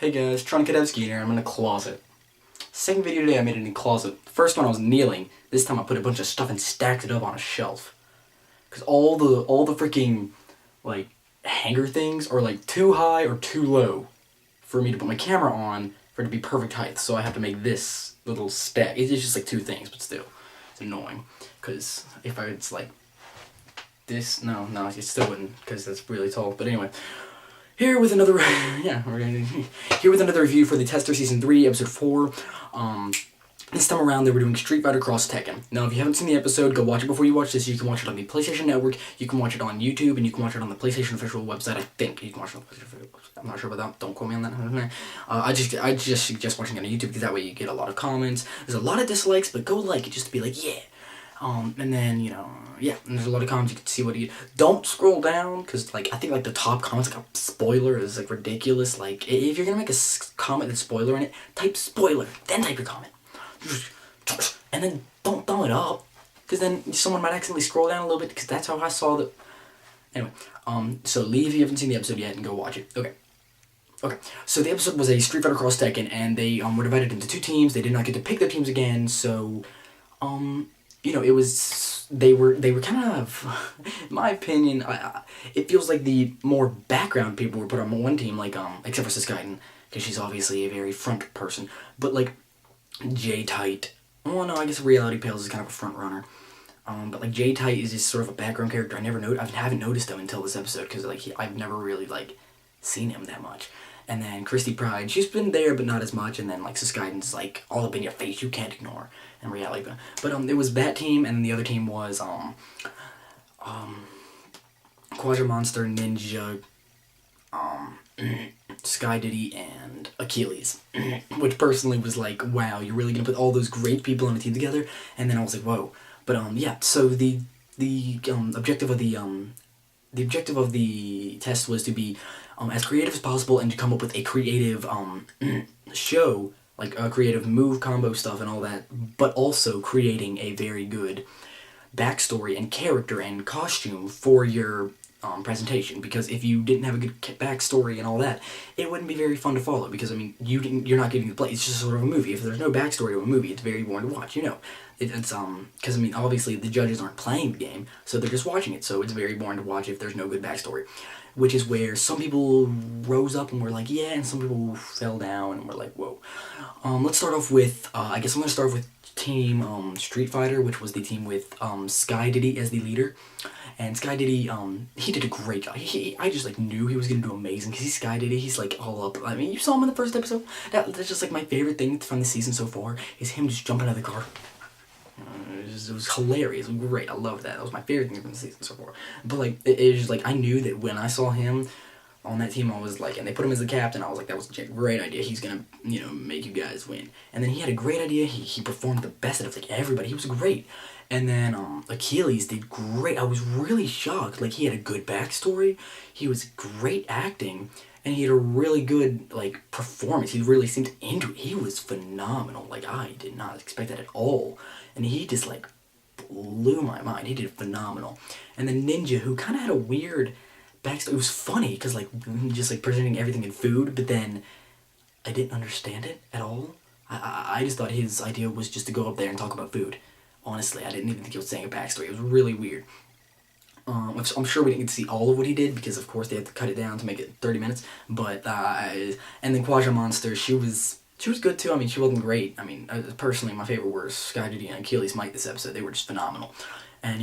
Hey guys, TronKatEvsky here. I'm in a closet. Second video today I made it in a closet. First one I was kneeling. This time I put a bunch of stuff and stacked it up on a shelf. Cause all the freaking like hanger things are like too high or too low for me to put my camera on for it to be perfect height. So I have to make this little stack. It's just like two things, but still, it's annoying. Cause if it's like this, no, it still wouldn't, cause that's really tall. But anyway. Here with another, here with another review for the Tester Season 3, Episode 4. This time around they were doing Street Fighter Cross Tekken. Now if you haven't seen the episode, go watch it before you watch this. You can watch it on the PlayStation Network, you can watch it on YouTube, and you can watch it on the PlayStation official website. I think you can watch it on the PlayStation official website. I'm not sure about that, don't quote me on that. I just suggest watching it on YouTube because that way you get a lot of comments. There's a lot of dislikes, but go like it just to be like, yeah. And then, yeah, and there's a lot of comments, you can see what he... Don't scroll down, because, like, I think, like, the top comments, like, a spoiler is, like, ridiculous. Like, if you're gonna make a comment with spoiler in it, type spoiler, then type your comment. And then don't thumb it up, because then someone might accidentally scroll down a little bit, because that's how I saw the... Anyway, so leave if you haven't seen the episode yet and go watch it. Okay, so the episode was a Street Fighter Cross Tekken, and they, were divided into two teams. They did not get to pick their teams again, so, it was, they were kind of, in my opinion, it feels like the more background people were put on one team, like, except for Siskaiden, because she's obviously a very front person, but, like, J-Tight, well, no, I guess Reality Pales is kind of a front runner, but, like, J-Tight is just sort of a background character. I haven't noticed him until this episode, because, like, I've never really, like, seen him that much. And then Christy Pride, she's been there, but not as much. And then, like, Siskaiden's, like, all up in your face, you can't ignore. In reality, but it was that team, and the other team was, Quadra Monster, Ninja, Sky Diddy, and Achilles. Which personally was like, wow, you're really gonna put all those great people on a team together? And then I was like, whoa. But, yeah, so the objective of the test was to be as creative as possible and to come up with a creative show, like creative move combo stuff and all that, but also creating a very good backstory and character and costume for your presentation. Because if you didn't have a good backstory and all that, it wouldn't be very fun to follow. Because I mean, you're not getting the play. It's just sort of a movie. If there's no backstory to a movie, it's very boring to watch. It's because I mean, obviously the judges aren't playing the game, so they're just watching it. So it's very boring to watch if there's no good backstory. Which is where some people rose up and were like, yeah, and some people fell down and were like, whoa. Let's start off with, I guess I'm going to start with Team Street Fighter, which was the team with Sky Diddy as the leader. And Sky Diddy, he did a great job. I just, like, knew he was going to do amazing, because he's Sky Diddy, he's, like, all up. I mean, you saw him in the first episode. That's just, like, my favorite thing from the season so far, is him just jumping out of the car. It was hilarious. It was great. I loved that. That was my favorite thing from the season so far. But, like, it was just, like, I knew that when I saw him on that team, I was like, and they put him as the captain, I was like, that was a great idea. He's gonna, make you guys win. And then he had a great idea. He performed the best out of, like, everybody. He was great. And then, Achilles did great. I was really shocked. Like, he had a good backstory. He was great acting. And he had a really good, like, performance. He really seemed into it. He was phenomenal. Like, I did not expect that at all. And he just, like, blew my mind. He did phenomenal. And then Ninja, who kind of had a weird backstory. It was funny, because, like, just, like, presenting everything in food, but then I didn't understand it at all. I just thought his idea was just to go up there and talk about food. Honestly, I didn't even think he was saying a backstory. It was really weird. I'm sure we didn't get to see all of what he did, because of course they had to cut it down to make it 30 minutes, but, and then Quadra Monster, she was good too. I mean, she wasn't great. I mean, personally, my favorite were Sky Diddy and Achilles Mike this episode. They were just phenomenal. And,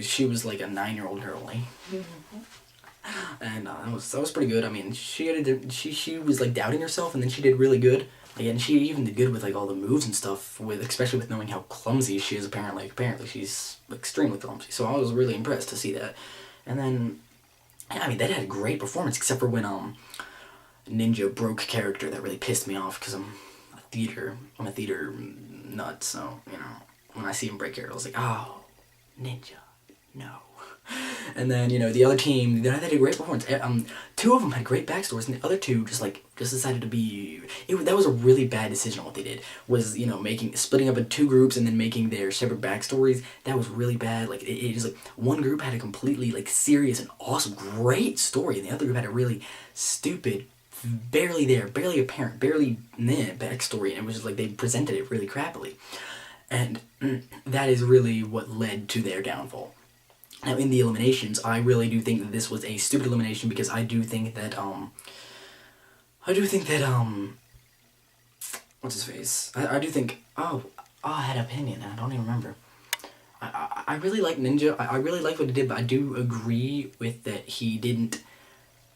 she was like a 9-year-old girl, like, and, that was pretty good. I mean, she was, like, doubting herself, and then she did really good. And she even did good with, like, all the moves and stuff, especially with knowing how clumsy she is, apparently. Apparently, she's extremely clumsy, so I was really impressed to see that. And then, I mean, that had a great performance, except for when, Ninja broke character. That really pissed me off, because I'm a theater nut, so, when I see him break character, I was like, oh, Ninja, no. And then, the other team, they had a great performance. Two of them had great backstories, and the other two just decided to be... that was a really bad decision on what they did. Was, splitting up into two groups and then making their separate backstories. That was really bad. Like, it just, like, one group had a completely, like, serious and awesome, great story, and the other group had a really stupid, barely there, barely apparent, barely backstory, and it was just like they presented it really crappily. And that is really what led to their downfall. Now, in the eliminations, I really do think that this was a stupid elimination, because I do think that, what's his face? I do think, I had an opinion, I don't even remember. I really like Ninja, I really like what he did, but I do agree with that he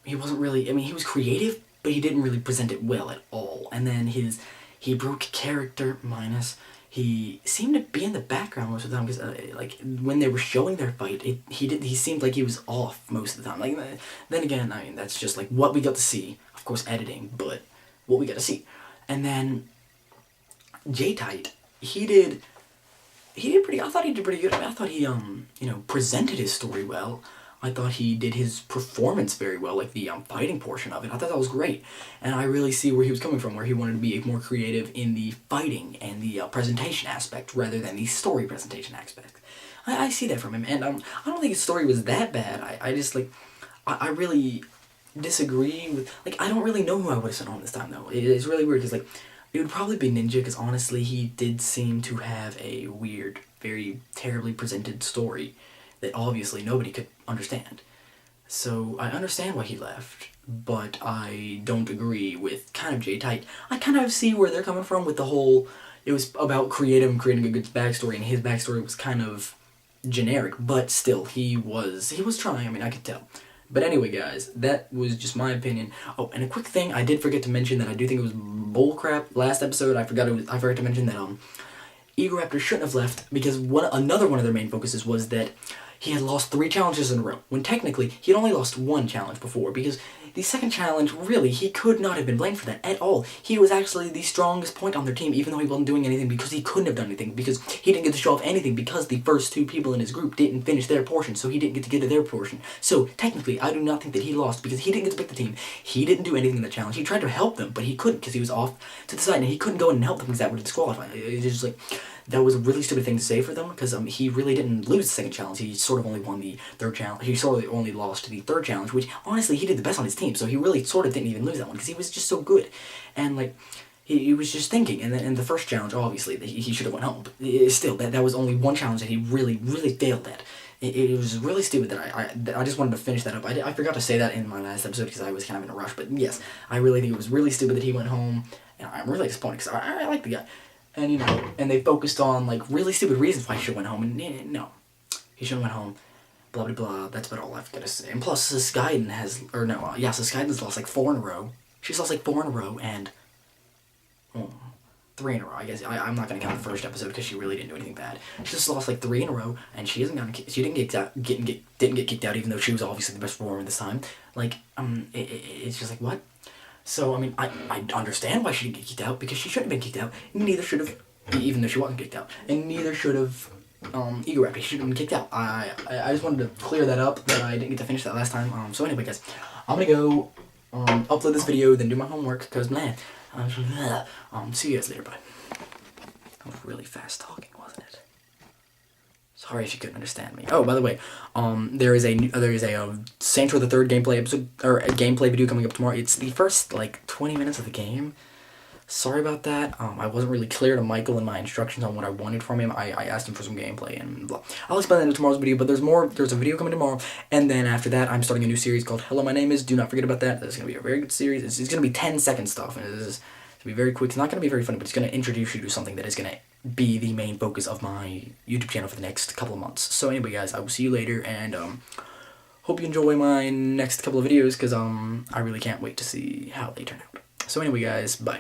wasn't really, I mean, he was creative, but he didn't really present it well at all. And then he broke character minus. He seemed to be in the background most of the time, because like when they were showing their fight, he seemed like he was off most of the time. Like, then again, I mean, that's just like what we got to see. Of course, editing, but what we got to see. And then J-Tite, he did pretty. I thought he did pretty good. I mean, I thought he presented his story well. I thought he did his performance very well, like the fighting portion of it. I thought that was great. And I really see where he was coming from, where he wanted to be more creative in the fighting and the presentation aspect rather than the story presentation aspect. I see that from him. And I don't think his story was that bad. I just, like, I really disagree with, like, I don't really know who I would have sent home this time, though. It's really weird, because, like, it would probably be Ninja, because honestly, he did seem to have a weird, very terribly presented story that obviously nobody could understand. So I understand why he left, but I don't agree with kind of J-Tite. I kind of see where they're coming from with the whole, it was about creative and creating a good backstory, and his backstory was kind of generic, but still, he was trying, I mean, I could tell. But anyway, guys, that was just my opinion. Oh, and a quick thing, I did forget to mention that I do think it was bullcrap last episode. I forgot to mention that Ego Raptor shouldn't have left, because another one of their main focuses was that he had lost 3 challenges in a row, when technically he had only lost 1 challenge before, because the second challenge, really, he could not have been blamed for that at all. He was actually the strongest point on their team, even though he wasn't doing anything, because he couldn't have done anything, because he didn't get to show off anything, because the first 2 people in his group didn't finish their portion, so he didn't get to their portion. So, technically, I do not think that he lost, because he didn't get to pick the team. He didn't do anything in the challenge. He tried to help them, but he couldn't, because he was off to the side, and he couldn't go in and help them, because that would disqualify. It's just like, that was a really stupid thing to say for them, because he really didn't lose the second challenge. He sort of only won the third challenge. He sort of only lost the third challenge, which, honestly, he did the best on his team, so he really sort of didn't even lose that one, because he was just so good. And, like, he was just thinking, and then in the first challenge, obviously, he should have went home. But still, that was only one challenge that he really, really failed at. It was really stupid that I just wanted to finish that up. I forgot to say that in my last episode, because I was kind of in a rush, but yes, I really think it was really stupid that he went home, and I'm really disappointed, because I like the guy. And, and they focused on, like, really stupid reasons why he should have went home, and no, he shouldn't have went home, blah, blah, blah, that's about all I've got to say. And plus, Skyden Skyden's lost, like, 4 in a row. She's lost, like, 4 in a row, and 3 in a row, I guess. I'm not going to count the first episode, because she really didn't do anything bad. She just lost, like, 3 in a row, and she didn't get kicked out, even though she was obviously the best performer this time. Like, it's just like, what? So, I mean, I understand why she didn't get kicked out, because she shouldn't have been kicked out, and neither should have, even though she wasn't kicked out, and neither should have, Ego Raptor. She shouldn't have been kicked out. I just wanted to clear that up, that I didn't get to finish that last time. So anyway, guys, I'm gonna go, upload this video, then do my homework, because, man, see you guys later, bye. That was really fast talking, wasn't it? Sorry if you couldn't understand me. Oh, by the way, there is a Sancho the Third gameplay episode, or a gameplay video coming up tomorrow. It's the first, like, 20 minutes of the game. Sorry about that. I wasn't really clear to Michael in my instructions on what I wanted from him. I asked him for some gameplay and blah. I'll explain that in tomorrow's video, but there's a video coming tomorrow, and then after that, I'm starting a new series called Hello, My Name Is. Do not forget about that. That's going to be a very good series. It's going to be 10-second stuff, and it's going to be very quick. It's not going to be very funny, but it's going to introduce you to something that is going to be the main focus of my YouTube channel for the next couple of months. So anyway, guys, I will see you later, and hope you enjoy my next couple of videos, because I really can't wait to see how they turn out. So anyway, guys, bye.